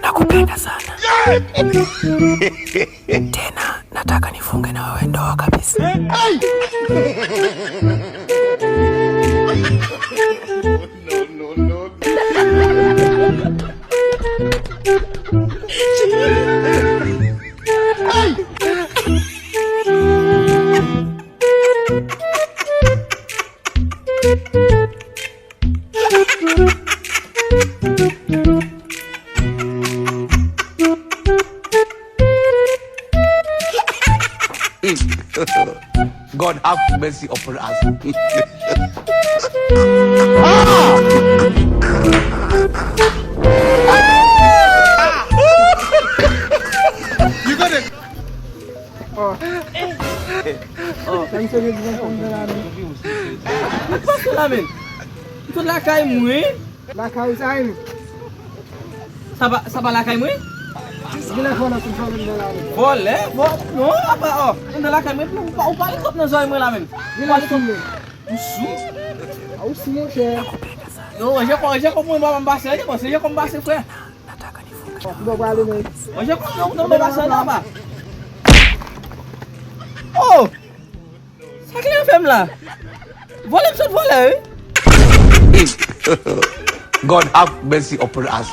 Nakupenda sana. Tena nataka nifunge na wewe ndoa kabisa. God have mercy upon us. You got it. Lamin. Itu lakaimu eh? Lakau saya ni. Sabah lakaimu eh? Bila kau nak tunjuk benda lain. Boleh, no apa oh? Benda lakaimu itu upah ikut na soal mo lamin. Bila sini. Usu? Aku sini saya. Yo, aja ko mo mambasa aja, boss. Aja ko mambasa ko ya. Nataka nifunge. Dua balik ni. Aja ko no mambasa na ba? Oh! Sakit FM lah. Boleh shot boleh. God have mercy upon us.